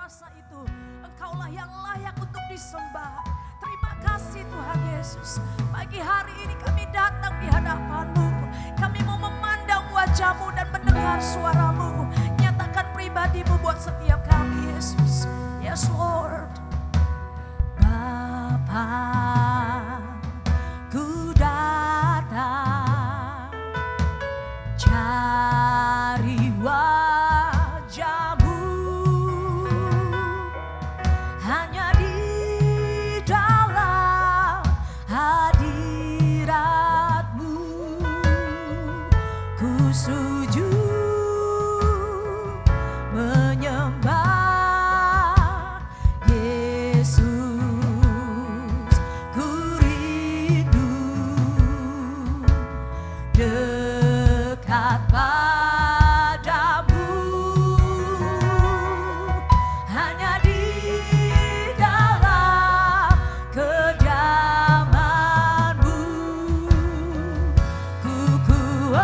kuasa itu. Engkaulah yang layak untuk disembah. Terima kasih Tuhan Yesus. Pagi hari ini kami datang di hadapan-Mu. Kami mau memandang wajah-Mu dan mendengar suara-Mu. Nyatakan pribadi-Mu buat setiap kami Yesus. Yes Lord. Bapa, ku datang cari wajah-Mu, hanya di dalam hadirat-Mu ku sujud menyembah Yesus. Ku rindu dekat padamu, hanya di dalam kediaman-Mu ku kuat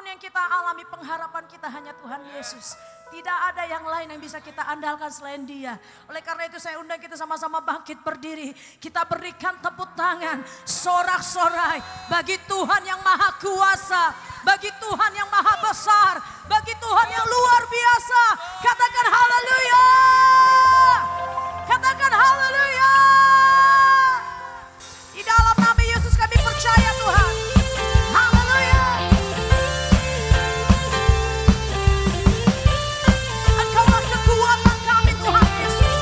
yang kita alami, pengharapan kita hanya Tuhan Yesus. Tidak ada yang lain yang bisa kita andalkan selain Dia. Oleh karena itu saya undang kita sama-sama bangkit berdiri. Kita berikan tepuk tangan, sorak-sorai bagi Tuhan yang maha kuasa, bagi Tuhan yang maha besar, bagi Tuhan yang luar biasa. Katakan haleluya. Katakan haleluya. Di dalam nama Yesus kami percaya Tuhan. Haleluya. Engkaulah kekuatan kami Tuhan Yesus.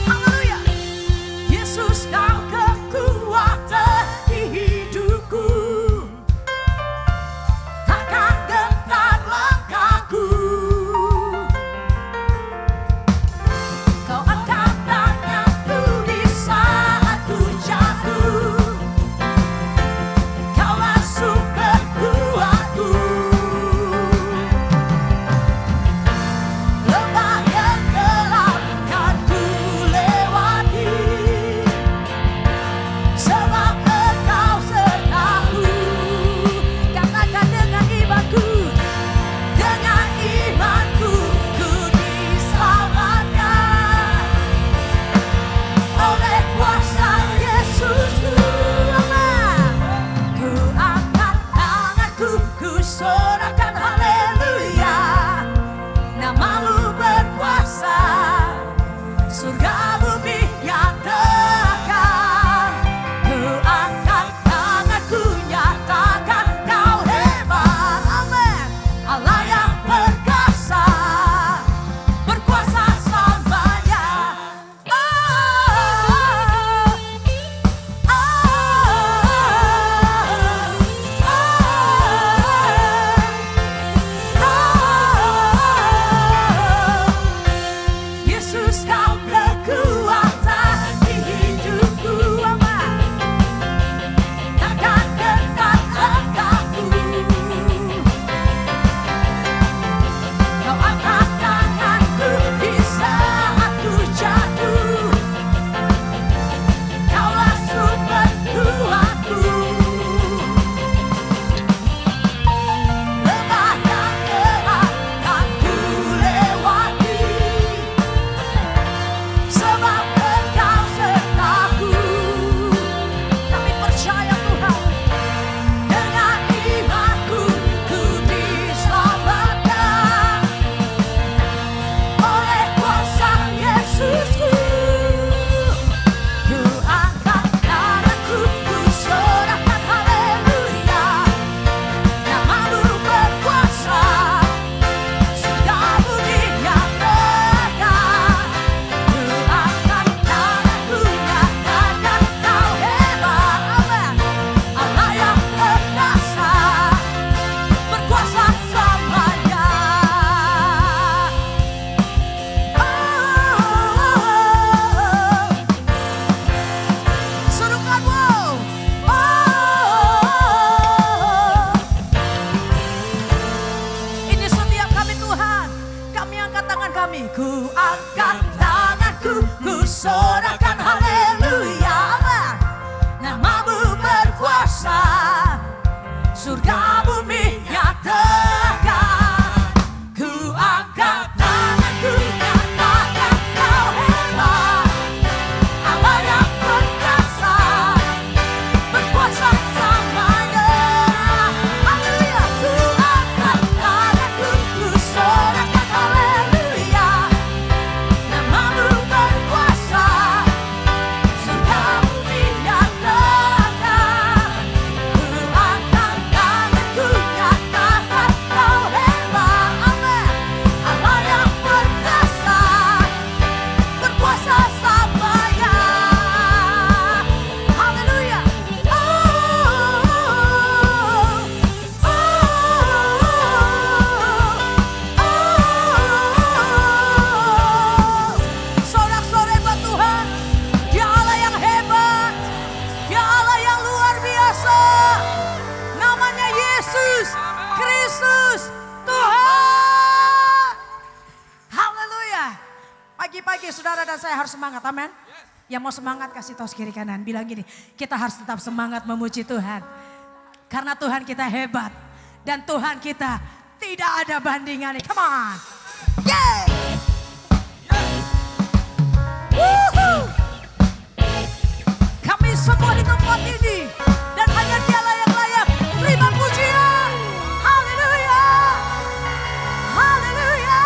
Haleluya. Yesus kau kekuatan di hidupku. Takkan gentar langkahku. Kau angkat tanganku di saat ku jatuh. Kaulah sumber kuatku. Lembah yang gelap kan ku lewati, sebab Engkau sertaku. Katakan dengan imanku, dengan imanku ku diselamatkan oleh kuasa Yesusku. Amin. Ku angkat tanganku, ku sorakan haleluya. Namamu berkuasa, surga bumi nyatakan. Ku angkat tanganku, nyatakan kau hebat. Amin. Allah yang perkasa, berkuasa selamanya. Yesus kau kekuatan di hidupku. Amin. Takkan gentar langkahku. Kau angkat tanganku di saat ku jatuh. Kaulah sumber kuatku. Lembah yang gelap kan ku lewati, sebab Engkau sertaku. Kami percaya Tuhan, dengan imanku ku diselamatkan oleh kuasa Yesusku. Ku angkat tanganku, ku sorakan haleluya. Namamu berkuasa, surga bumi nyatakan. Ku angkat tanganku, nyatakan kau hebat. Amin. Allah yang perkasa, berkuasa selamanya. Serukan wow. Ini setiap kami Tuhan. Kami angkat tangan kami. Ku angkat tanganku, ku sorakan haleluya. Amin. Namamu berkuasa, surga bumi nyatakan. Ku angkat tanganku, nyatakan kau hebat. Allah yang perkasa, berkuasa selamanya. Haleluya. Ku angkat tanganku, ku sorakan haleluya. Namamu berkuasa, surga bumi nyatakan. Ku angkat tanganku, nyatakan kau hebat. Amin. Allah yang perkasa, berkuasa selamanya. Haleluya. Sorak-sorai buat Tuhan. Dia Allah yang hebat, Dia Allah yang luar biasa. Namanya Yesus Kristus Tuhan. Haleluya. Pagi-pagi saudara dan saya harus semangat, amin. Yang mau semangat kasih tahu kiri kanan, bilang gini, kita harus tetap semangat memuji Tuhan. Karena Tuhan kita hebat. Dan Tuhan kita tidak ada bandingannya. Come on. Yeah. Woohoo. Kami semua di tempat ini. Dan hanya Dialah yang layak terima pujian. Haleluya. Haleluya.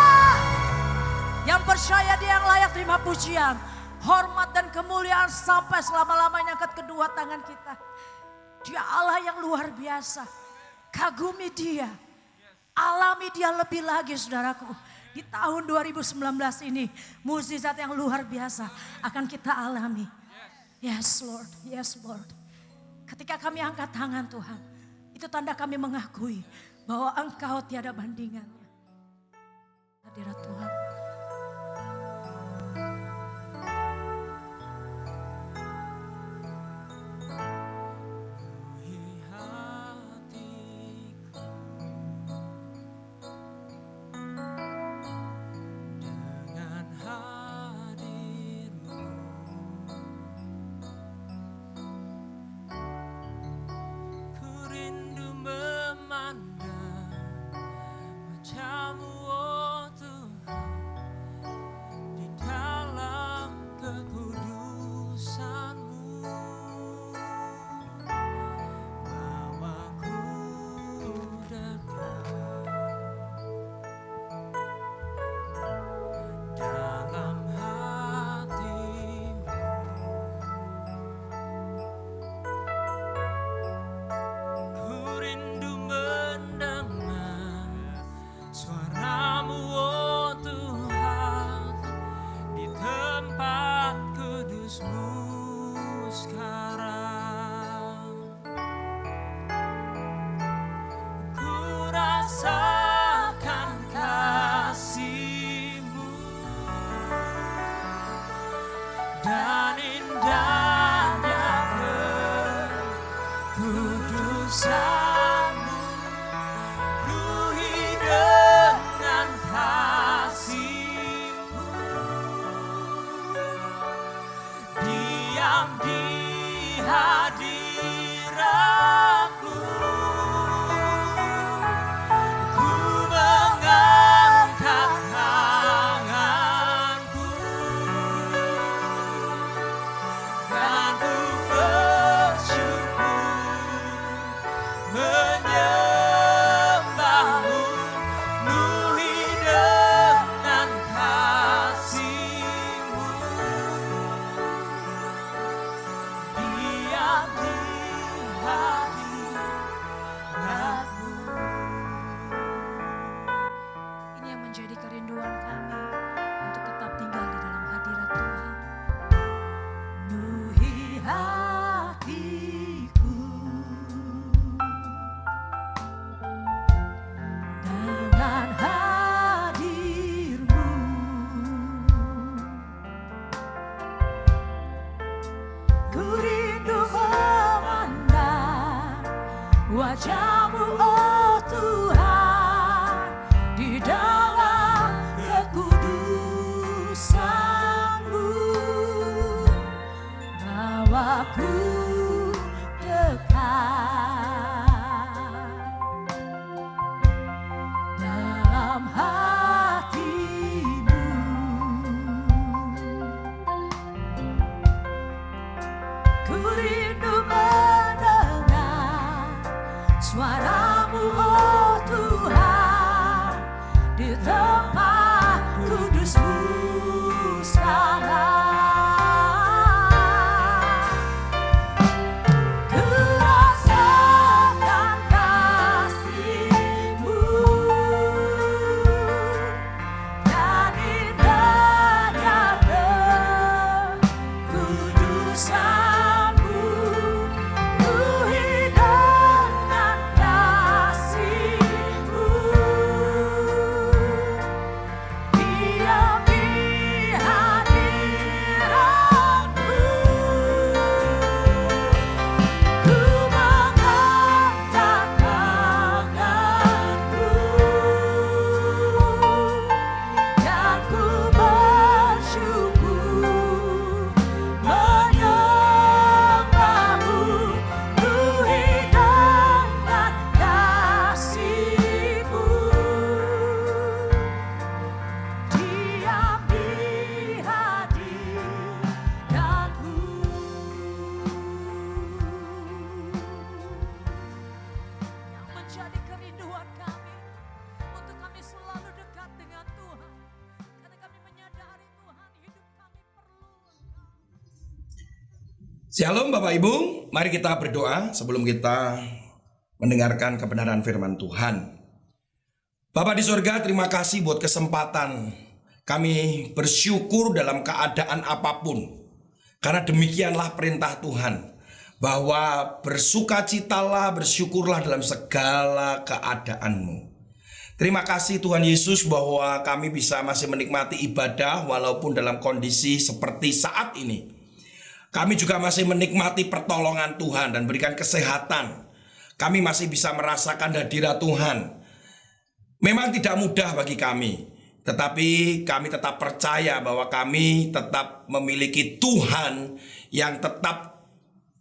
Yang percaya Dia yang layak terima pujian. Hormat dan kemuliaan sampai selama-lamanya. Angkat kedua tangan kita. Dia Allah yang luar biasa. Kagumi Dia. Alami Dia lebih lagi saudaraku. Di tahun 2019 ini mukjizat yang luar biasa akan kita alami. Yes Lord, yes Lord. Ketika kami angkat tangan Tuhan, itu tanda kami mengakui bahwa Engkau tiada bandingannya. Hadirat Tuhan. Dan indahnya kekudusan-Mu, penuhi dengan kasih-Mu, diam di hadirat-Mu, ku mengangkat tanganku dan ku bersyukur menyembah-Mu, penuhi dengan kasih-Mu, diam di hadirat-Mu. Ini yang menjadi kerinduan kami untuk tetap tinggal di dalam hadirat Tuhan. Penuhi hatiku dengan hadir-Mu, ku rindu memandang wajah-Mu, oh Tuhan, di dalam kekudusan-Mu, bawaku dekat dalam hati-Mu, ku rindu mendengar suara-Mu, oh Tuhan, di tempat kudus-Mu sekarang. Ku rasakan kasih-Mu dan indahnya kekudusan-Mu, penuhi dengan kasih-Mu, kerinduan kami untuk kami selalu dekat dengan Tuhan. Karena kami menyadari Tuhan, hidup kami perlu Engkau. Shalom Bapak Ibu, mari kita berdoa sebelum kita mendengarkan kebenaran firman Tuhan. Bapak di surga, terima kasih buat kesempatan kami bersyukur dalam keadaan apapun. Karena demikianlah perintah Tuhan, bahwa bersukacitalah, bersyukurlah dalam segala keadaanmu. Terima kasih Tuhan Yesus bahwa kami bisa masih menikmati ibadah walaupun dalam kondisi seperti saat ini. Kami juga masih menikmati pertolongan Tuhan dan berikan kesehatan. Kami masih bisa merasakan hadirat Tuhan. Memang tidak mudah bagi kami, tetapi kami tetap percaya bahwa kami tetap memiliki Tuhan yang tetap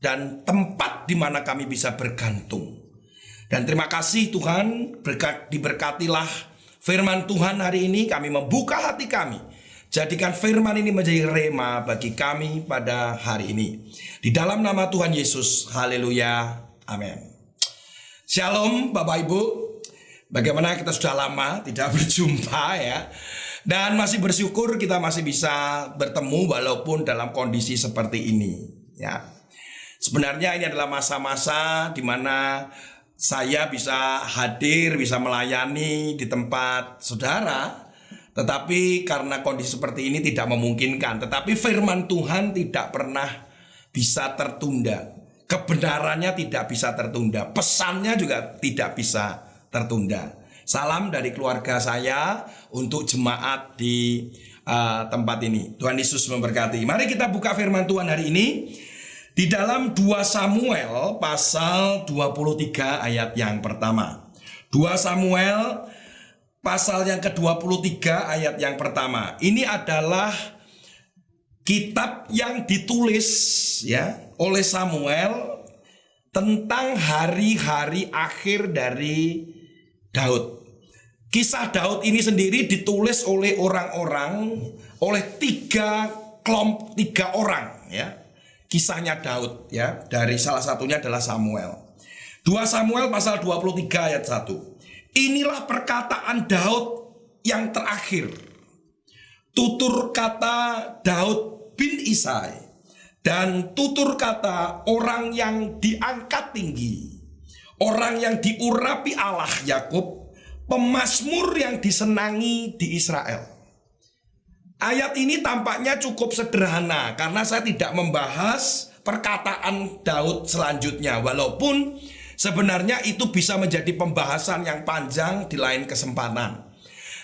dan tempat di mana kami bisa bergantung. Dan terima kasih Tuhan, diberkatilah firman Tuhan hari ini. Kami membuka hati kami. Jadikan firman ini menjadi rema bagi kami pada hari ini. Di dalam nama Tuhan Yesus, haleluya, amin. Shalom Bapak Ibu. Bagaimana kita sudah lama tidak berjumpa ya. Dan masih bersyukur kita masih bisa bertemu walaupun dalam kondisi seperti ini ya. Sebenarnya ini adalah masa-masa di mana saya bisa hadir, bisa melayani di tempat saudara. Tetapi karena kondisi seperti ini tidak memungkinkan. Tetapi firman Tuhan tidak pernah bisa tertunda. Kebenarannya tidak bisa tertunda. Pesannya juga tidak bisa tertunda. Salam dari keluarga saya untuk jemaat di tempat ini. Tuhan Yesus memberkati. Mari kita buka firman Tuhan hari ini di dalam 2 Samuel pasal 23 ayat yang pertama. 2 Samuel pasal yang ke-23 ayat yang pertama. Ini adalah kitab yang ditulis ya oleh Samuel tentang hari-hari akhir dari Daud. Kisah Daud ini sendiri ditulis oleh orang-orang, oleh tiga orang ya. Kisahnya Daud ya, dari salah satunya adalah Samuel. 2 Samuel pasal 23 ayat 1. Inilah perkataan Daud yang terakhir. Tutur kata Daud bin Isai dan tutur kata orang yang diangkat tinggi, orang yang diurapi Allah Yakub, pemazmur yang disenangi di Israel. Ayat ini tampaknya cukup sederhana karena saya tidak membahas perkataan Daud selanjutnya. Walaupun sebenarnya itu bisa menjadi pembahasan yang panjang di lain kesempatan.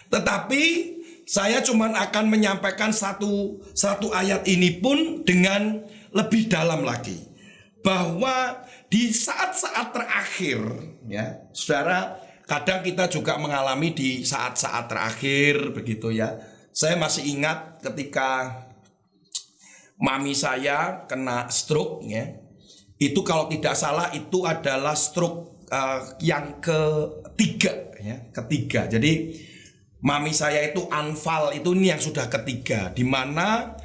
Tetapi saya cuma akan menyampaikan satu ayat ini pun dengan lebih dalam lagi. Bahwa di saat-saat terakhir ya, saudara, kadang kita juga mengalami di saat-saat terakhir begitu ya. Saya masih ingat ketika mami saya kena stroke ya. Itu kalau tidak salah itu adalah stroke yang ketiga ya, ketiga. Jadi mami saya itu anfal, itu ini yang sudah ketiga, di mana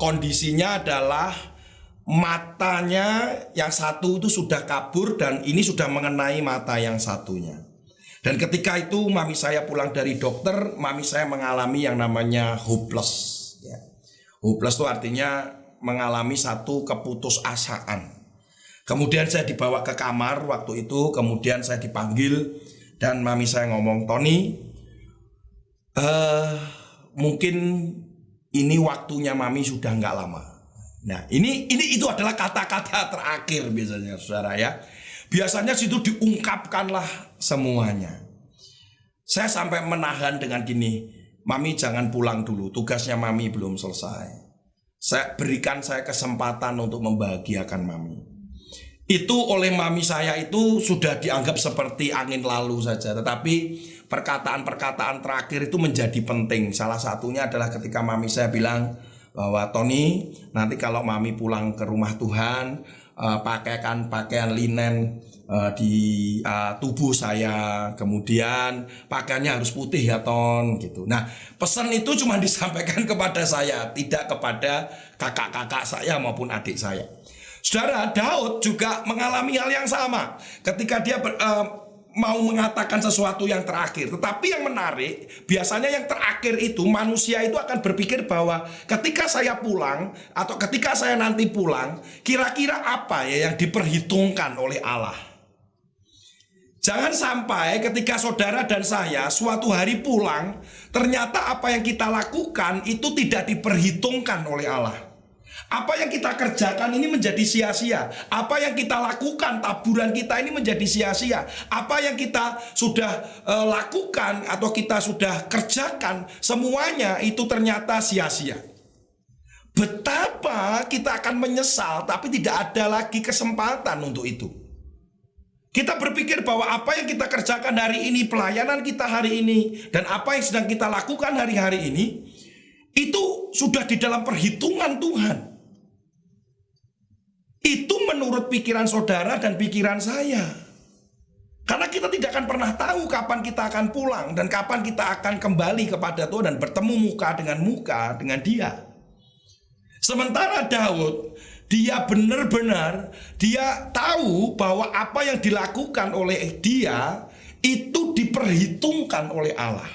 kondisinya adalah matanya yang satu itu sudah kabur dan ini sudah mengenai mata yang satunya. Dan ketika itu mami saya pulang dari dokter, mami saya mengalami yang namanya hopeless ya. Hopeless itu artinya mengalami satu keputusasaan. Kemudian saya dibawa ke kamar waktu itu, kemudian saya dipanggil dan mami saya ngomong, "Tony, mungkin ini waktunya mami sudah nggak lama." Nah, itu adalah kata-kata terakhir biasanya, saudara ya. Biasanya situ diungkapkanlah semuanya. Saya sampai menahan dengan gini, "Mami jangan pulang dulu, tugasnya mami belum selesai. Berikan saya kesempatan untuk membahagiakan mami." Itu oleh mami saya itu sudah dianggap seperti angin lalu saja. Tetapi perkataan-perkataan terakhir itu menjadi penting. Salah satunya adalah ketika mami saya bilang bahwa, "Tony, nanti kalau mami pulang ke rumah Tuhan, pakaikan pakaian linen di tubuh saya, kemudian pakaiannya harus putih ya Ton," gitu. Nah, pesan itu cuma disampaikan kepada saya, tidak kepada kakak-kakak saya maupun adik saya. Saudara, Daud juga mengalami hal yang sama. Ketika dia mau mengatakan sesuatu yang terakhir. Tetapi yang menarik, biasanya yang terakhir itu manusia itu akan berpikir bahwa ketika saya pulang atau ketika saya nanti pulang, kira-kira apa ya yang diperhitungkan oleh Allah. Jangan sampai ketika saudara dan saya suatu hari pulang, ternyata apa yang kita lakukan itu tidak diperhitungkan oleh Allah. Apa yang kita kerjakan ini menjadi sia-sia. Apa yang kita lakukan, taburan kita ini menjadi sia-sia. Apa yang kita sudah lakukan atau kita sudah kerjakan, semuanya itu ternyata sia-sia. Betapa kita akan menyesal, tapi tidak ada lagi kesempatan untuk itu. Kita berpikir bahwa apa yang kita kerjakan hari ini, pelayanan kita hari ini, dan apa yang sedang kita lakukan hari-hari ini, itu sudah di dalam perhitungan Tuhan. Itu menurut pikiran saudara dan pikiran saya. Karena kita tidak akan pernah tahu kapan kita akan pulang dan kapan kita akan kembali kepada Tuhan dan bertemu muka dengan Dia. Sementara Daud, dia benar-benar dia tahu bahwa apa yang dilakukan oleh dia itu diperhitungkan oleh Allah.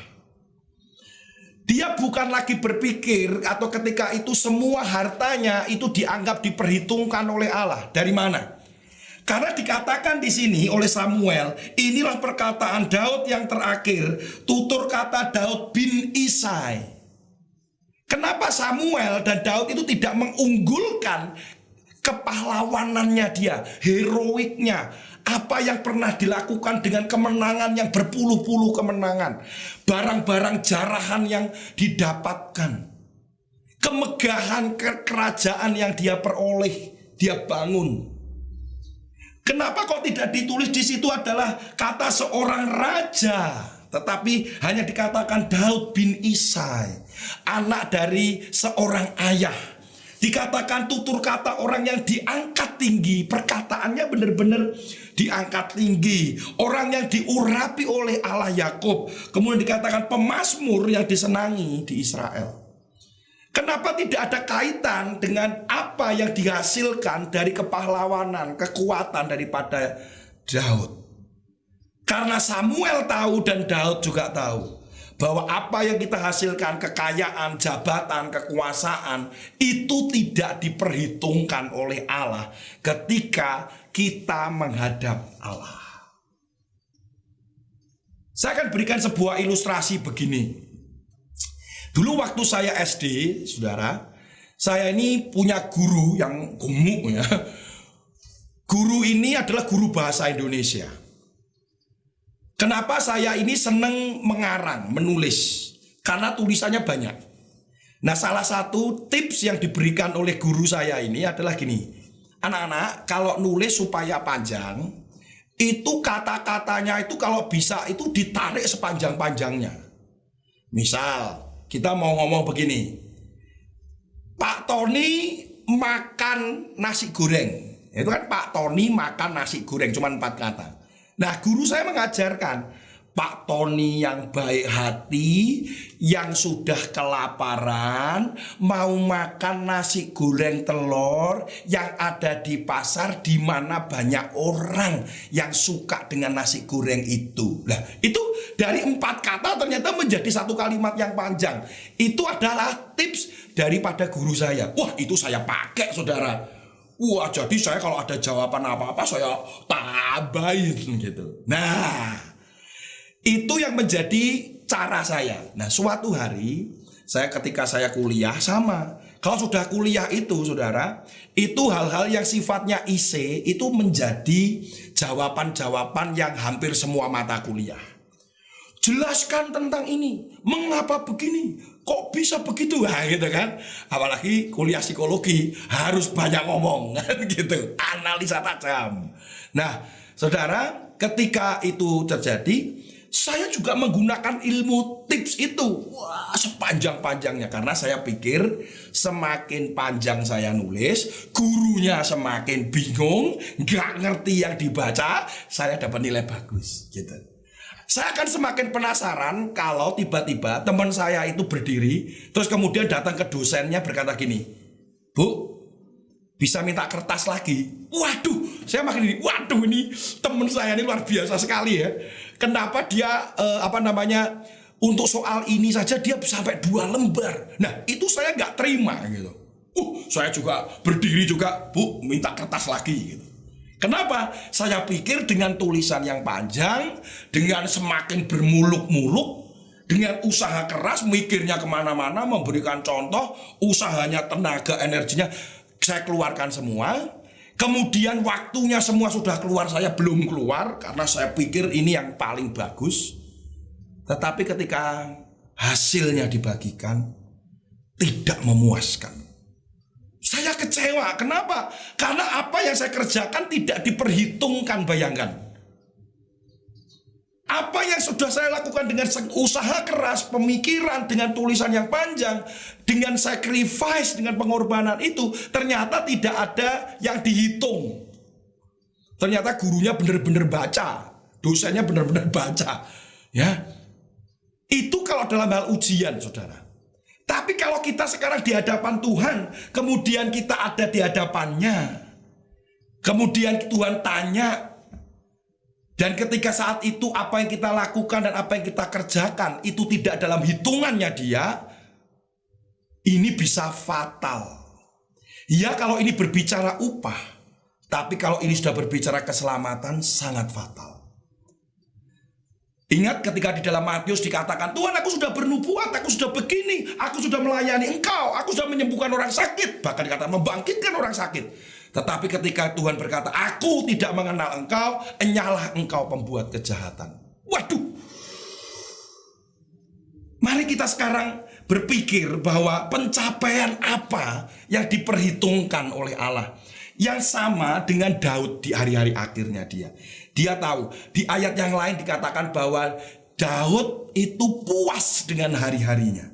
Dia bukan lagi berpikir atau ketika itu semua hartanya itu dianggap diperhitungkan oleh Allah. Dari mana? Karena dikatakan di sini oleh Samuel, inilah perkataan Daud yang terakhir, tutur kata Daud bin Isai. Kenapa Samuel dan Daud itu tidak mengunggulkan kepahlawanannya dia, heroiknya, apa yang pernah dilakukan dengan kemenangan yang berpuluh-puluh kemenangan, barang-barang jarahan yang didapatkan, kemegahan kerajaan yang dia peroleh, dia bangun. Kenapa kok tidak ditulis di situ adalah kata seorang raja, tetapi hanya dikatakan Daud bin Isai, anak dari seorang ayah. Dikatakan tutur kata orang yang diangkat tinggi, perkataannya benar-benar diangkat tinggi, orang yang diurapi oleh Allah Yakub. Kemudian dikatakan pemazmur yang disenangi di Israel. Kenapa tidak ada kaitan dengan apa yang dihasilkan dari kepahlawanan, kekuatan daripada Daud? Karena Samuel tahu dan Daud juga tahu bahwa apa yang kita hasilkan, kekayaan, jabatan, kekuasaan, itu tidak diperhitungkan oleh Allah ketika kita menghadap Allah. Saya akan berikan sebuah ilustrasi begini. Dulu waktu saya SD, saudara, saya ini punya guru yang gemuk ya. Guru ini adalah guru bahasa Indonesia. Kenapa saya ini seneng mengarang, menulis? Karena tulisannya banyak. Nah, salah satu tips yang diberikan oleh guru saya ini adalah gini. Anak-anak, kalau nulis supaya panjang, itu kata-katanya itu kalau bisa itu ditarik sepanjang-panjangnya. Misal, kita mau ngomong begini. Pak Tony makan nasi goreng. Itu kan Pak Tony makan nasi goreng, cuma 4 kata. Nah, guru saya mengajarkan Pak Tony yang baik hati, yang sudah kelaparan, mau makan nasi goreng telur yang ada di pasar di mana banyak orang yang suka dengan nasi goreng itu. Nah, itu dari 4 kata ternyata menjadi satu kalimat yang panjang. Itu adalah tips daripada guru saya. Wah, itu saya pakai, saudara. Wah, jadi saya kalau ada jawaban apa-apa saya tambahin gitu. Nah, itu yang menjadi cara saya. Nah, suatu hari ketika saya kuliah sama. Kalau sudah kuliah itu, saudara, itu hal-hal yang sifatnya IC itu menjadi jawaban-jawaban yang hampir semua mata kuliah. Jelaskan tentang ini, mengapa begini, kok bisa begitu, nah, gitu kan. Apalagi kuliah psikologi harus banyak ngomong kan gitu, analisa tajam. Nah, saudara, ketika itu terjadi, saya juga menggunakan ilmu tips itu. Wah, sepanjang-panjangnya. Karena saya pikir semakin panjang saya nulis, gurunya semakin bingung, gak ngerti yang dibaca, saya dapat nilai bagus gitu. Saya akan semakin penasaran kalau tiba-tiba teman saya itu berdiri, terus kemudian datang ke dosennya berkata gini, Bu, bisa minta kertas lagi. Waduh, saya makin ini, waduh ini teman saya ini luar biasa sekali ya. Kenapa dia untuk soal ini saja dia sampai 2 lembar. Nah itu saya nggak terima gitu. Saya juga berdiri juga, Bu, minta kertas lagi gitu. Kenapa? Saya pikir dengan tulisan yang panjang, dengan semakin bermuluk-muluk, dengan usaha keras, mikirnya kemana-mana, memberikan contoh, usahanya, tenaga, energinya, saya keluarkan semua. Kemudian waktunya semua sudah keluar, saya belum keluar, karena saya pikir ini yang paling bagus. Tetapi ketika hasilnya dibagikan, tidak memuaskan. Saya kecewa. Kenapa? Karena apa yang saya kerjakan tidak diperhitungkan, bayangkan. Apa yang sudah saya lakukan dengan usaha keras, pemikiran, dengan tulisan yang panjang, dengan sacrifice, dengan pengorbanan itu, ternyata tidak ada yang dihitung. Ternyata gurunya benar-benar baca, dosennya benar-benar baca. Ya, itu kalau dalam hal ujian, saudara. Tapi kalau kita sekarang di hadapan Tuhan, kemudian kita ada di hadapannya, kemudian Tuhan tanya, dan ketika saat itu apa yang kita lakukan dan apa yang kita kerjakan itu tidak dalam hitungannya dia, ini bisa fatal. Ya kalau ini berbicara upah, tapi kalau ini sudah berbicara keselamatan sangat fatal. Ingat ketika di dalam Matius dikatakan, Tuhan aku sudah bernubuat, aku sudah begini, aku sudah melayani engkau, aku sudah menyembuhkan orang sakit, bahkan dikatakan membangkitkan orang sakit. Tetapi ketika Tuhan berkata, aku tidak mengenal engkau, enyalah engkau pembuat kejahatan. Waduh. Mari kita sekarang berpikir bahwa pencapaian apa yang diperhitungkan oleh Allah. Yang sama dengan Daud di hari-hari akhirnya dia. Dia tahu, di ayat yang lain dikatakan bahwa Daud itu puas dengan hari-harinya.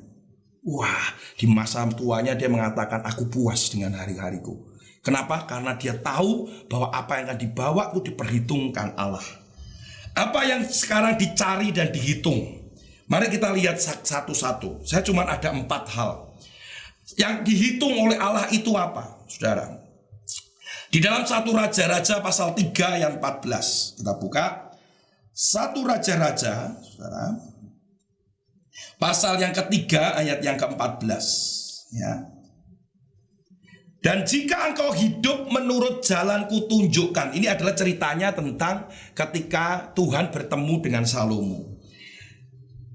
Wah, di masa tuanya dia mengatakan, aku puas dengan hari-hariku. Kenapa? Karena dia tahu bahwa apa yang akan dibawa itu diperhitungkan Allah. Apa yang sekarang dicari dan dihitung. Mari kita lihat satu-satu. Saya cuma ada 4 hal. Yang dihitung oleh Allah itu apa, saudara? Di dalam 1 Raja-Raja pasal 3 ayat 14. Kita buka 1 Raja-Raja, saudara. Pasal yang ketiga ayat yang ke-14. Ya. Dan jika engkau hidup menurut jalanku tunjukkan. Ini adalah ceritanya tentang ketika Tuhan bertemu dengan Salomo.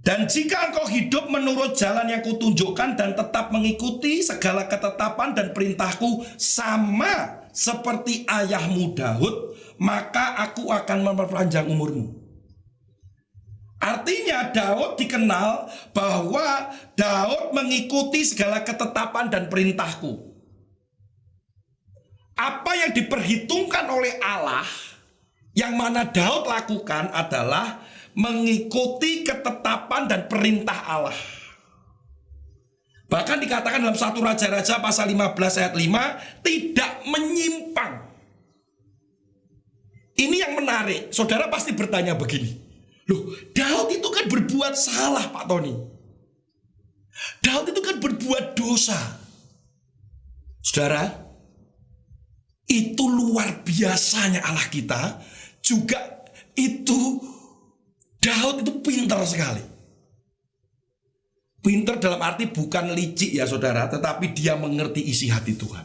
Dan jika engkau hidup menurut jalan yang kutunjukkan dan tetap mengikuti segala ketetapan dan perintahku sama seperti ayahmu Daud, maka aku akan memperpanjang umurmu. Artinya Daud dikenal bahwa Daud mengikuti segala ketetapan dan perintahku. Apa yang diperhitungkan oleh Allah, yang mana Daud lakukan adalah mengikuti ketetapan dan perintah Allah. Bahkan dikatakan dalam 1 Raja-Raja pasal 15 ayat 5, tidak menyimpang. Ini yang menarik. Saudara pasti bertanya begini, loh, Daud itu kan berbuat salah, Pak Tony. Daud itu kan berbuat dosa. Saudara, itu luar biasanya Allah kita. Juga itu Daud itu pintar sekali. Pintar dalam arti bukan licik ya saudara, tetapi dia mengerti isi hati Tuhan.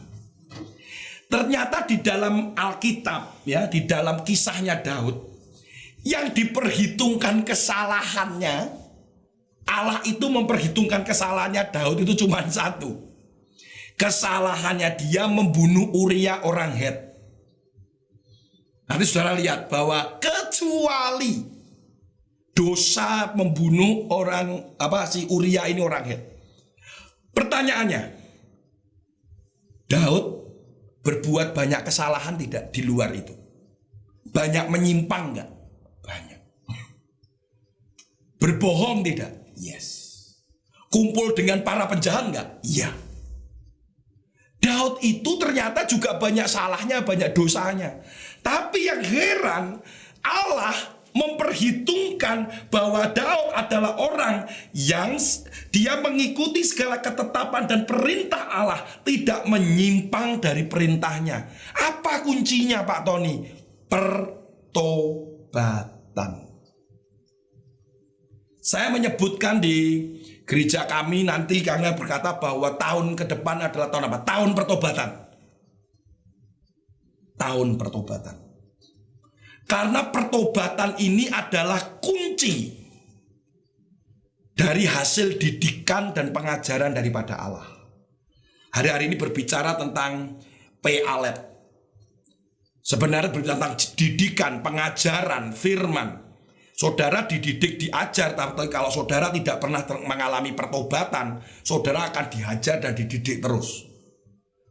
Ternyata di dalam Alkitab, ya, di dalam kisahnya Daud, yang diperhitungkan kesalahannya, Allah itu memperhitungkan kesalahannya Daud itu cuma satu. Kesalahannya dia membunuh Uria orang Het. Nanti saudara lihat bahwa kecuali dosa membunuh orang si Uria ini orang Het. Pertanyaannya, Daud berbuat banyak kesalahan tidak di luar itu? Banyak menyimpang enggak? Banyak. Berbohong tidak? Yes. Kumpul dengan para penjahat enggak? Iya. Daud itu ternyata juga banyak salahnya, banyak dosanya. Tapi yang heran, Allah memperhitungkan bahwa Daud adalah orang yang dia mengikuti segala ketetapan dan perintah Allah, tidak menyimpang dari perintahnya. Apa kuncinya, Pak Tony? Pertobatan. Saya menyebutkan di gereja kami nanti karena berkata bahwa tahun ke depan adalah tahun apa? Tahun pertobatan. Tahun pertobatan. Karena pertobatan ini adalah kunci dari hasil didikan dan pengajaran daripada Allah. Hari-hari ini berbicara tentang P-Alet. Sebenarnya berbicara tentang didikan, pengajaran, firman. Saudara dididik, diajar, tapi kalau saudara tidak pernah mengalami pertobatan, saudara akan dihajar dan dididik terus.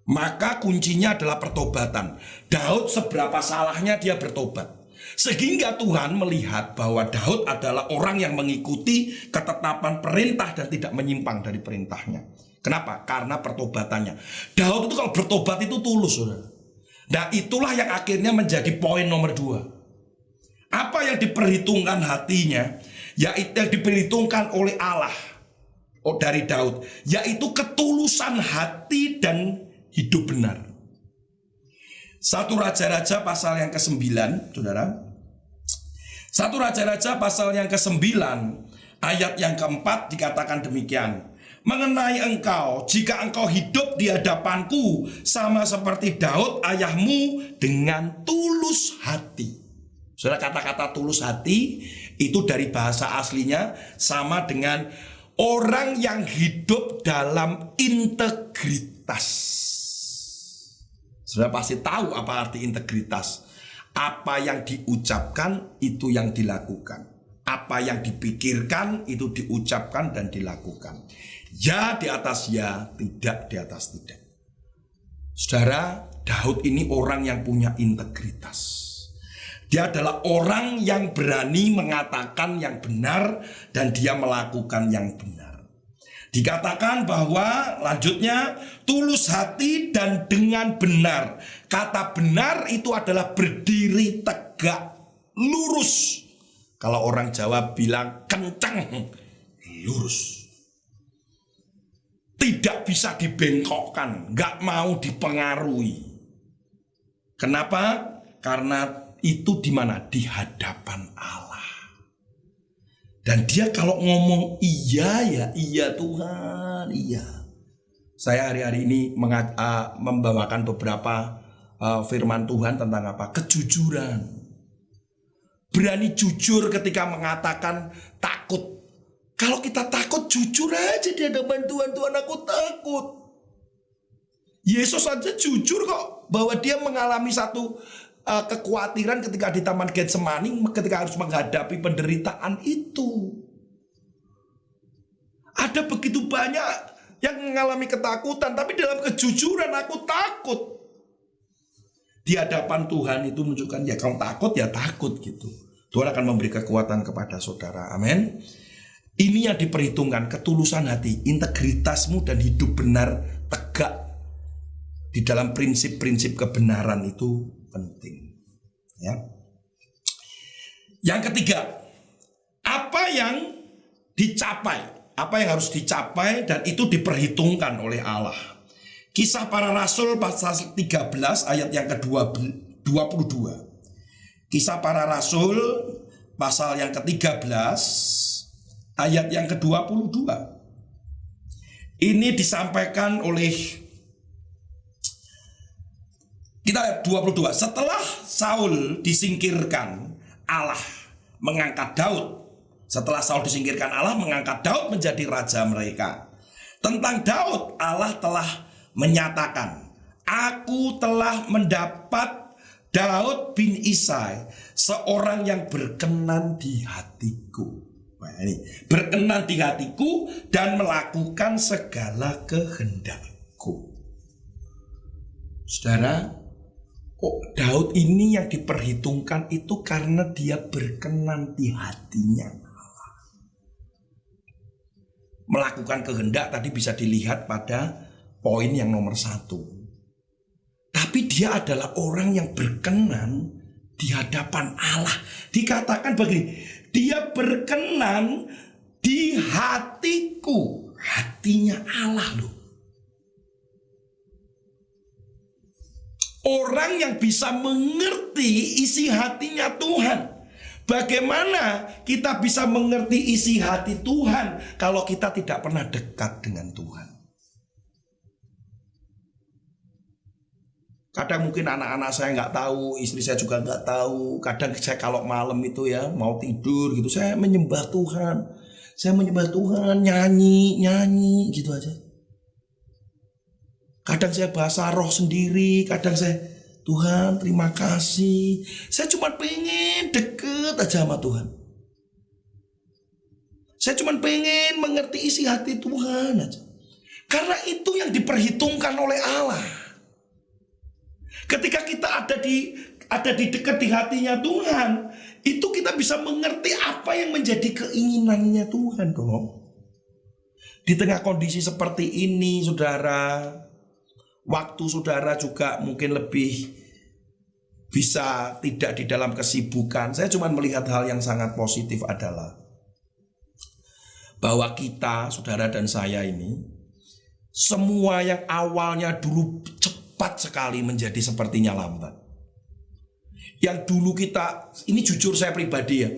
Maka kuncinya adalah pertobatan. Daud seberapa salahnya dia bertobat. Sehingga Tuhan melihat bahwa Daud adalah orang yang mengikuti ketetapan perintah dan tidak menyimpang dari perintahnya. Kenapa? Karena pertobatannya. Daud itu kalau bertobat itu tulus, saudara. Nah, itulah yang akhirnya menjadi poin nomor 2. Apa yang diperhitungkan hatinya, yaitu yang diperhitungkan oleh Allah dari Daud, yaitu ketulusan hati dan hidup benar. 1 Raja-Raja pasal yang ke-9, saudara. 1 Raja-Raja pasal yang ke-9 ayat yang ke-4 dikatakan demikian. Mengenai engkau, jika engkau hidup di hadapanku sama seperti Daud ayahmu dengan tulus hati. Saudara, kata-kata tulus hati itu dari bahasa aslinya sama dengan orang yang hidup dalam integritas. Saudara pasti tahu apa arti integritas. Apa yang diucapkan itu yang dilakukan. Apa yang dipikirkan itu diucapkan dan dilakukan. Ya di atas ya, tidak di atas tidak. Saudara, Daud ini orang yang punya integritas. Dia adalah orang yang berani mengatakan yang benar dan dia melakukan yang benar. Dikatakan bahwa lanjutnya tulus hati dan dengan benar. Kata benar itu adalah berdiri tegak, lurus. Kalau orang Jawa bilang kencang, lurus. Tidak bisa dibengkokkan, gak mau dipengaruhi. Kenapa? Karena itu di mana? Di hadapan Allah. Dan dia kalau ngomong iya ya, iya Tuhan, iya. Saya hari-hari ini membawakan beberapa firman Tuhan tentang apa? Kejujuran. Berani jujur ketika mengatakan takut. Kalau kita takut, jujur aja di hadapan Tuhan. Tuhan, aku takut. Yesus saja jujur kok bahwa dia mengalami satu kekhawatiran ketika di Taman Getsemani, ketika harus menghadapi penderitaan itu. Ada begitu banyak yang mengalami ketakutan, tapi dalam kejujuran aku takut. Di hadapan Tuhan itu menunjukkan ya kalau takut ya takut gitu. Tuhan akan memberi kekuatan kepada saudara. Amin. Ini yang diperhitungkan, ketulusan hati, integritasmu dan hidup benar tegak di dalam prinsip-prinsip kebenaran itu penting. Ya. Yang ketiga, apa yang dicapai, apa yang harus dicapai dan itu diperhitungkan oleh Allah. Kisah Para Rasul pasal 13 ayat yang ke-22. Kisah Para Rasul pasal yang ke-13 ayat yang ke-22. Ini disampaikan oleh kita lihat 22. Setelah Saul disingkirkan, Allah mengangkat Daud. Setelah Saul disingkirkan, Allah mengangkat Daud menjadi raja mereka. Tentang Daud, Allah telah menyatakan, aku telah mendapat Daud bin Isai, seorang yang berkenan di hatiku. Nah, ini berkenan di hatiku dan melakukan segala kehendakku. Saudara, Daud ini yang diperhitungkan itu karena dia berkenan di hatinya Allah. Melakukan kehendak tadi bisa dilihat pada poin yang nomor 1. Tapi dia adalah orang yang berkenan di hadapan Allah. Dikatakan begini, dia berkenan di hatiku. Hatinya Allah loh. Orang yang bisa mengerti isi hatinya Tuhan. Bagaimana kita bisa mengerti isi hati Tuhan kalau kita tidak pernah dekat dengan Tuhan? Kadang mungkin anak-anak saya nggak tahu, istri saya juga nggak tahu. Kadang saya kalau malam itu ya mau tidur gitu, saya menyembah Tuhan. Saya menyembah Tuhan, nyanyi gitu aja. Kadang saya bahasa roh sendiri, kadang saya, Tuhan terima kasih. Saya cuma pengen deket aja sama Tuhan. Saya cuma pengen mengerti isi hati Tuhan aja. Karena itu yang diperhitungkan oleh Allah. Ketika kita ada di dekat di hatinya Tuhan, itu kita bisa mengerti apa yang menjadi keinginannya Tuhan dong. Di tengah kondisi seperti ini, saudara, waktu saudara juga mungkin lebih bisa tidak di dalam kesibukan. Saya cuma melihat hal yang sangat positif adalah bahwa kita, saudara dan saya ini, semua yang awalnya dulu cepat sekali menjadi sepertinya lambat. Yang dulu kita, ini jujur saya pribadi ya,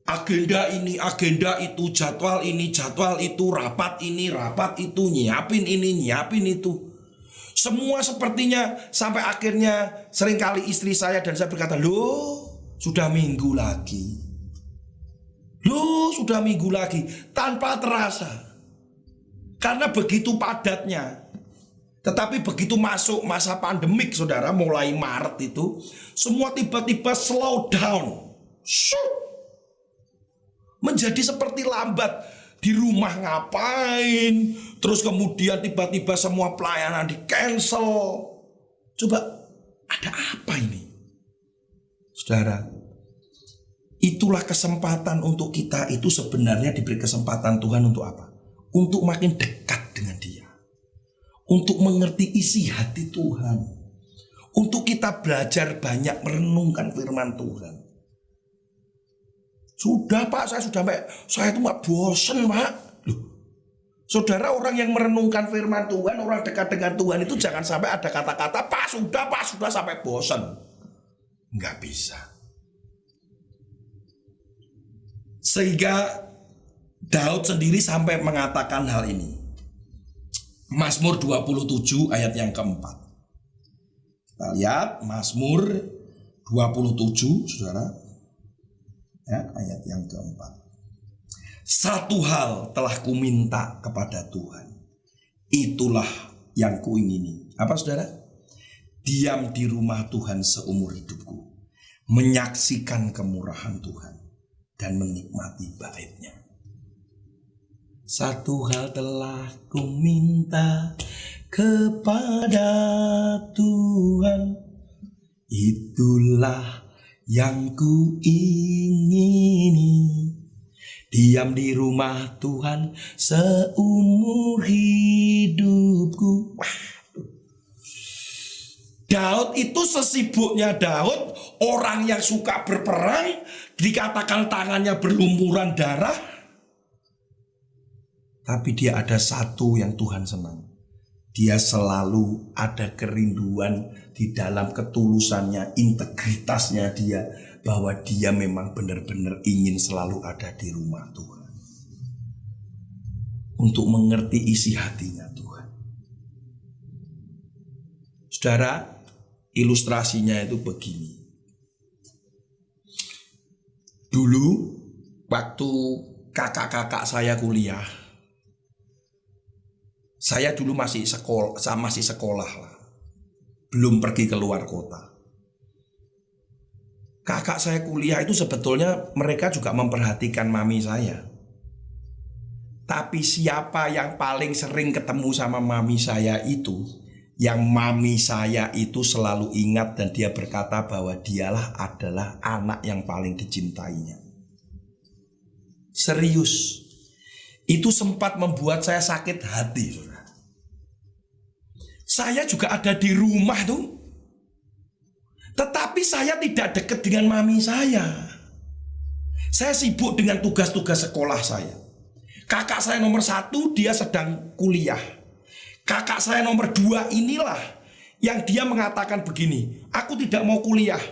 agenda ini, agenda itu, jadwal ini, jadwal itu, rapat ini, rapat itu, nyiapin ini, nyiapin itu. Semua sepertinya sampai akhirnya seringkali istri saya dan saya berkata, loh sudah minggu lagi. Loh sudah minggu lagi. Tanpa terasa. Karena begitu padatnya. Tetapi begitu masuk masa pandemik saudara, mulai Maret itu, semua tiba-tiba slow down. Menjadi seperti lambat. Di rumah ngapain, terus kemudian tiba-tiba semua pelayanan di cancel. Coba ada apa ini? Saudara, itulah kesempatan untuk kita itu sebenarnya diberi kesempatan Tuhan untuk apa? Untuk makin dekat dengan Dia. Untuk mengerti isi hati Tuhan. Untuk kita belajar banyak merenungkan firman Tuhan. Sudah Pak, saya itu gak bosen Pak. Loh, saudara, orang yang merenungkan firman Tuhan, orang dekat dengan Tuhan itu jangan sampai ada kata-kata Pak sudah sampai bosen. Nggak bisa. Sehingga Daud sendiri sampai mengatakan hal ini. Mazmur 27 ayat yang keempat. Kita lihat Mazmur 27 saudara. Ya, ayat yang keempat. Satu hal telah kuminta kepada Tuhan, itulah yang kuingini. Apa saudara? Diam di rumah Tuhan seumur hidupku, menyaksikan kemurahan Tuhan dan menikmati baitnya. Satu hal telah kuminta kepada Tuhan, itulah yang ku ingini, diam di rumah Tuhan seumur hidupku. Daud itu sesibuknya Daud, orang yang suka berperang, dikatakan tangannya berlumuran darah, tapi dia ada satu yang Tuhan senang. Dia selalu ada kerinduan di dalam ketulusannya, integritasnya dia, bahwa dia memang benar-benar ingin selalu ada di rumah Tuhan. Untuk mengerti isi hatinya Tuhan. Saudara, ilustrasinya itu begini. Dulu waktu kakak-kakak saya kuliah, saya dulu masih sekolah lah. Belum pergi ke luar kota. Kakak saya kuliah itu sebetulnya mereka juga memperhatikan mami saya. Tapi siapa yang paling sering ketemu sama mami saya itu, yang mami saya itu selalu ingat dan dia berkata bahwa dialah adalah anak yang paling dicintainya. Serius. Itu sempat membuat saya sakit hati, saudara. Saya juga ada di rumah tuh. Tetapi Tapi saya tidak dekat dengan mami saya. Saya sibuk dengan tugas-tugas sekolah saya. Kakak saya nomor 1 dia sedang kuliah. Kakak saya nomor 2 inilah yang dia mengatakan begini, aku tidak mau kuliah,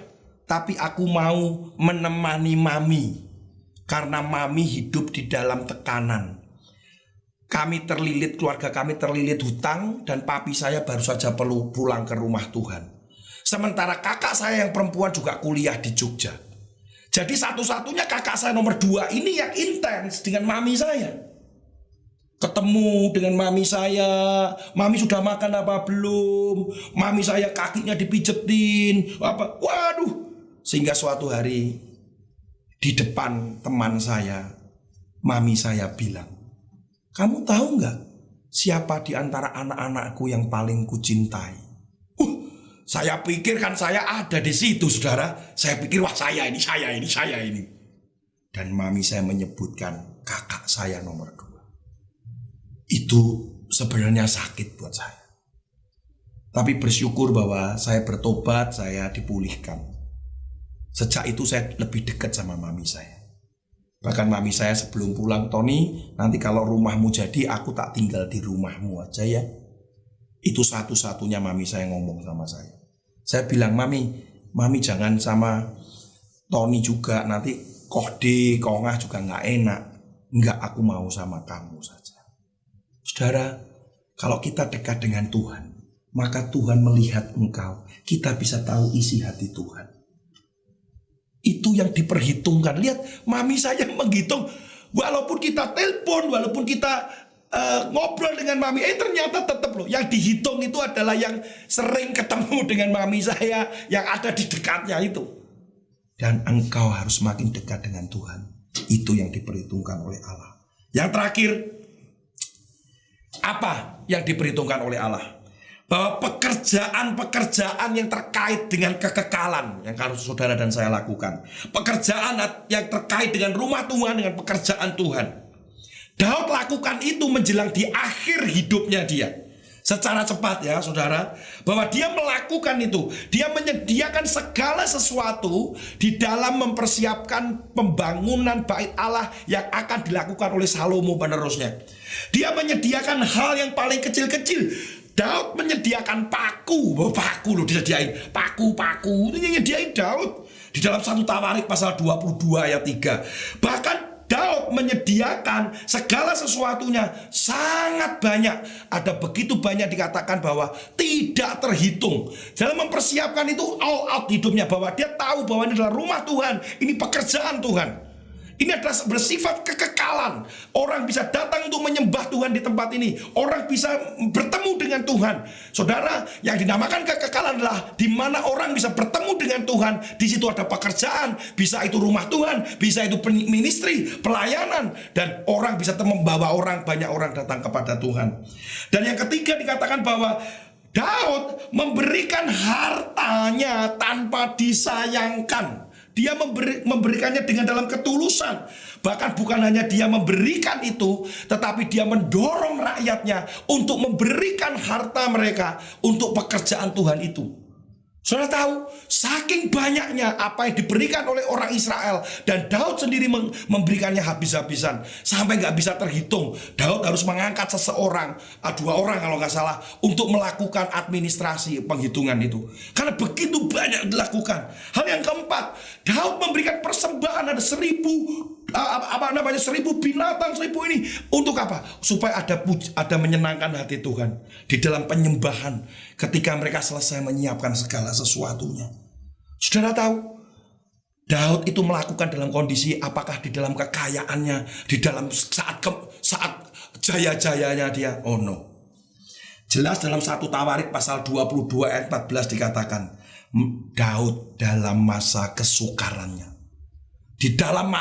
tapi aku mau menemani mami. Karena mami hidup di dalam tekanan. Kami terlilit, keluarga kami terlilit hutang, dan papi saya baru saja perlu pulang ke rumah Tuhan. Sementara kakak saya yang perempuan juga kuliah di Jogja. Jadi satu-satunya kakak saya nomor 2 ini yang intens dengan mami saya. Ketemu dengan mami saya, mami sudah makan apa belum? Mami saya kakinya dipijetin, apa? Waduh. Sehingga suatu hari di depan teman saya, mami saya bilang, kamu tahu nggak siapa di antara anak-anakku yang paling kucintai? Saya pikir kan saya ada di situ, saudara. Saya pikir wah saya ini. Dan mami saya menyebutkan kakak saya nomor 2. Itu sebenarnya sakit buat saya. Tapi bersyukur bahwa saya bertobat, saya dipulihkan. Sejak itu saya lebih dekat sama mami saya. Bahkan mami saya sebelum pulang, Tony, nanti kalau rumahmu jadi aku tak tinggal di rumahmu aja ya. Itu satu-satunya mami saya ngomong sama saya. Saya bilang, mami jangan sama Tony juga, nanti Kohde, Kongah juga gak enak. Enggak, aku mau sama kamu saja. Saudara, kalau kita dekat dengan Tuhan, maka Tuhan melihat engkau. Kita bisa tahu isi hati Tuhan. Itu yang diperhitungkan. Lihat, mami saya menghitung. Walaupun kita telepon, walaupun kita ngobrol dengan mami, ternyata tetap loh. Yang dihitung itu adalah yang sering ketemu dengan mami saya, yang ada di dekatnya itu. Dan engkau harus makin dekat dengan Tuhan. Itu yang diperhitungkan oleh Allah. Yang terakhir, apa yang diperhitungkan oleh Allah? Bahwa pekerjaan-pekerjaan yang terkait dengan kekekalan yang harus saudara dan saya lakukan. Pekerjaan yang terkait dengan rumah Tuhan, dengan pekerjaan Tuhan. Daud lakukan itu menjelang di akhir hidupnya dia. Secara cepat ya saudara, bahwa dia melakukan itu. Dia menyediakan segala sesuatu di dalam mempersiapkan pembangunan bait Allah yang akan dilakukan oleh Salomo penerusnya. Dia menyediakan hal yang paling kecil-kecil. Daud menyediakan paku loh disediain. Paku itu yang nyediain Daud. Di dalam 1 Tawarik pasal 22 ayat 3. Bahkan Daud menyediakan segala sesuatunya sangat banyak. Ada begitu banyak dikatakan bahwa tidak terhitung. Dalam mempersiapkan itu all out hidupnya. Bahwa dia tahu bahwa ini adalah rumah Tuhan. Ini pekerjaan Tuhan. Ini adalah bersifat kekekalan. Orang bisa datang untuk menyembah Tuhan di tempat ini. Orang bisa bertemu dengan Tuhan. Saudara, yang dinamakan kekekalan adalah di mana orang bisa bertemu dengan Tuhan. Di situ ada pekerjaan, bisa itu rumah Tuhan, bisa itu ministry, pelayanan, dan orang bisa membawa banyak orang datang kepada Tuhan. Dan yang ketiga dikatakan bahwa Daud memberikan hartanya tanpa disayangkan. Dia memberikannya dengan dalam ketulusan. Bahkan bukan hanya dia memberikan itu, tetapi dia mendorong rakyatnya untuk memberikan harta mereka untuk pekerjaan Tuhan itu. Saudara tahu, saking banyaknya apa yang diberikan oleh orang Israel, dan Daud sendiri memberikannya habis-habisan sampai gak bisa terhitung. Daud harus mengangkat seseorang, 2 orang kalau gak salah, untuk melakukan administrasi penghitungan itu. Karena begitu banyak dilakukan. Hal yang keempat, Daud memberikan persembahan ada 1.000 binatang, 1.000 ini untuk apa? Supaya ada menyenangkan hati Tuhan di dalam penyembahan ketika mereka selesai menyiapkan segala sesuatunya. Saudara tahu, Daud itu melakukan dalam kondisi apakah di dalam kekayaannya, di dalam saat jaya-jayanya dia? Oh no. Jelas dalam 1 Tawarik pasal 22 ayat 14 dikatakan, Daud dalam masa kesukarannya. Di dalam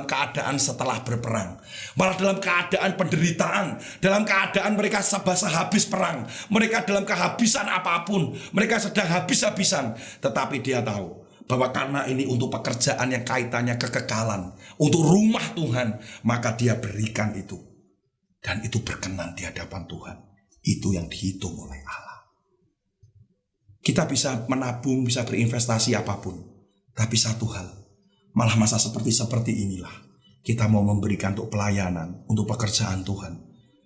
keadaan setelah berperang, malah dalam keadaan penderitaan, dalam keadaan mereka sebasa habis perang, mereka dalam kehabisan apapun, mereka sedang habis-habisan, tetapi dia tahu bahwa karena ini untuk pekerjaan yang kaitannya kekekalan, untuk rumah Tuhan, maka dia berikan itu, dan itu berkenan di hadapan Tuhan. Itu yang dihitung oleh Allah. Kita bisa menabung, bisa berinvestasi apapun. Tapi satu hal, malah masa seperti inilah kita mau memberikan untuk pelayanan, untuk pekerjaan Tuhan.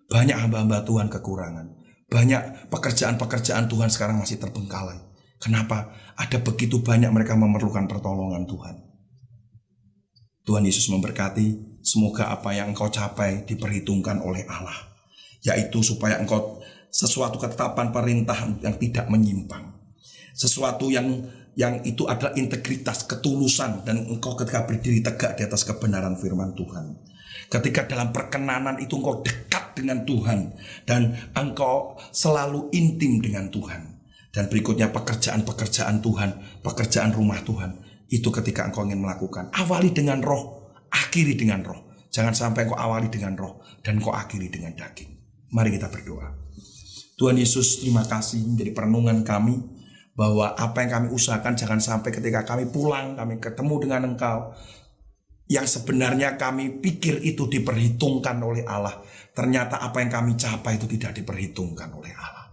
Banyak hamba-hamba Tuhan kekurangan. Banyak pekerjaan-pekerjaan Tuhan sekarang masih terbengkalai. Kenapa? Ada begitu banyak mereka memerlukan pertolongan Tuhan. Tuhan Yesus memberkati. Semoga apa yang engkau capai diperhitungkan oleh Allah. Yaitu supaya engkau sesuatu ketetapan perintah yang tidak menyimpang. Sesuatu yang itu adalah integritas, ketulusan, dan engkau ketika berdiri tegak di atas kebenaran firman Tuhan. Ketika dalam perkenanan itu engkau dekat dengan Tuhan dan engkau selalu intim dengan Tuhan. Dan berikutnya pekerjaan-pekerjaan Tuhan, pekerjaan rumah Tuhan, itu ketika engkau ingin melakukan, awali dengan roh, akhiri dengan roh. Jangan sampai engkau awali dengan roh dan engkau akhiri dengan daging. Mari kita berdoa. Tuhan Yesus, terima kasih menjadi perenungan kami, bahwa apa yang kami usahakan jangan sampai ketika kami pulang, kami ketemu dengan Engkau, yang sebenarnya kami pikir itu diperhitungkan oleh Allah, ternyata apa yang kami capai itu tidak diperhitungkan oleh Allah.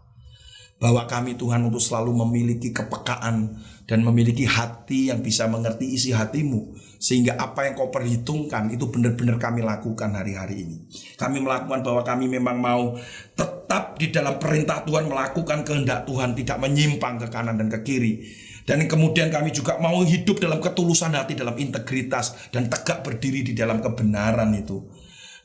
Bahwa kami Tuhan untuk selalu memiliki kepekaan dan memiliki hati yang bisa mengerti isi hatimu, sehingga apa yang kau perhitungkan itu benar-benar kami lakukan hari-hari ini. Kami melakukan bahwa kami memang mau tetap di dalam perintah Tuhan, melakukan kehendak Tuhan, tidak menyimpang ke kanan dan ke kiri. Dan kemudian kami juga mau hidup dalam ketulusan hati, dalam integritas, dan tegak berdiri di dalam kebenaran itu.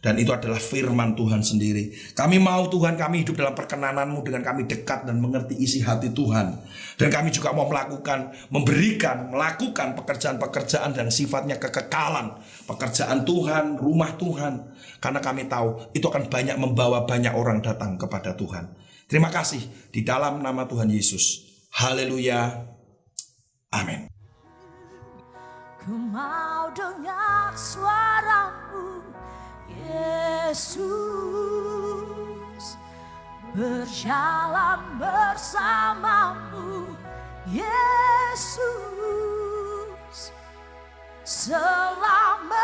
Dan itu adalah firman Tuhan sendiri. Kami mau Tuhan, kami hidup dalam perkenanan-Mu dengan kami dekat dan mengerti isi hati Tuhan. Dan kami juga mau melakukan pekerjaan-pekerjaan yang sifatnya kekekalan. Pekerjaan Tuhan, rumah Tuhan. Karena kami tahu itu akan banyak membawa banyak orang datang kepada Tuhan. Terima kasih di dalam nama Tuhan Yesus. Haleluya. Amin. Ku mau dengar suara-Mu, Yesus, berjalan bersama-Mu, Yesus, selamanya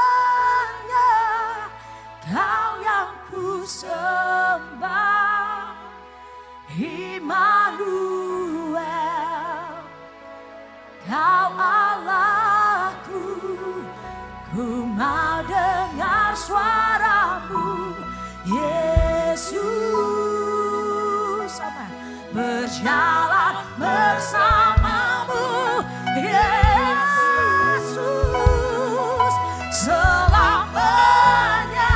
Kau yang ku sembah, Immanuel, Kau Allahku. Ku mau dengar suara-Mu, Yesus, berjalan bersama-Mu, Yesus, selamanya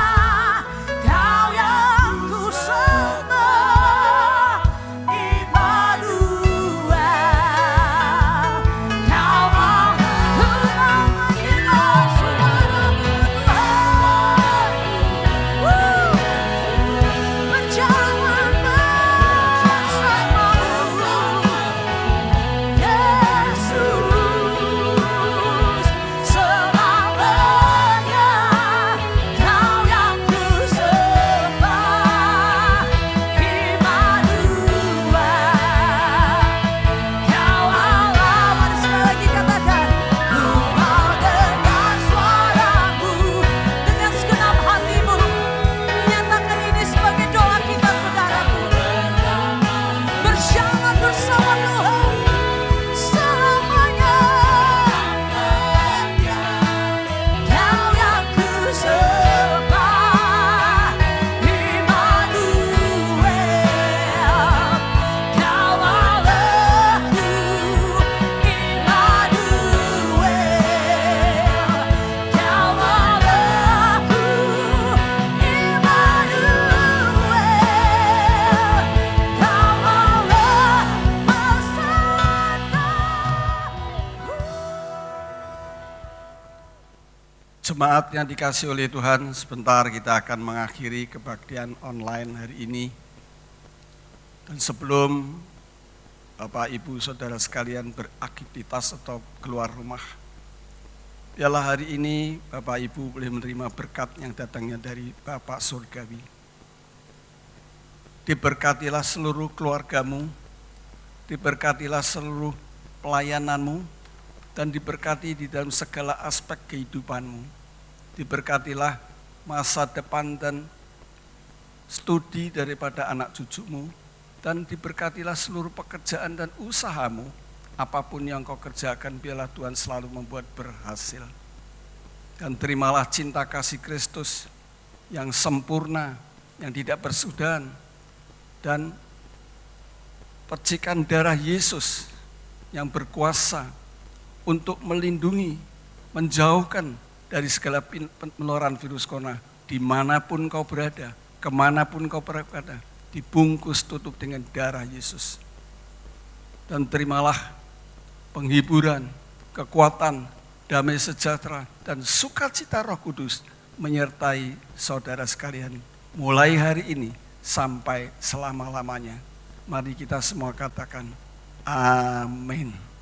Kau yang ku sembah, Immanuel, Kau Jemaat yang dikasihi oleh Tuhan, sebentar kita akan mengakhiri kebaktian online hari ini. Dan sebelum Bapak, Ibu, Saudara sekalian beraktivitas atau keluar rumah, biarlah hari ini Bapak, Ibu boleh menerima berkat yang datangnya dari Bapak Surgawi. Diberkatilah seluruh keluargamu, diberkatilah seluruh pelayananmu, dan diberkati di dalam segala aspek kehidupanmu. Diberkatilah masa depan dan studi daripada anak cucumu. dan diberkatilah seluruh pekerjaan dan usahamu. Apapun yang kau kerjakan, biarlah Tuhan selalu membuat berhasil. Dan terimalah cinta kasih Kristus yang sempurna, yang tidak bersudahan, dan percikan darah Yesus yang berkuasa untuk melindungi, menjauhkan dari segala penularan virus corona. Dimanapun kau berada, kemanapun kau berada, dibungkus tutup dengan darah Yesus. Dan terimalah penghiburan, kekuatan, damai sejahtera, dan sukacita Roh Kudus menyertai saudara sekalian mulai hari ini sampai selama-lamanya. Mari kita semua katakan amin.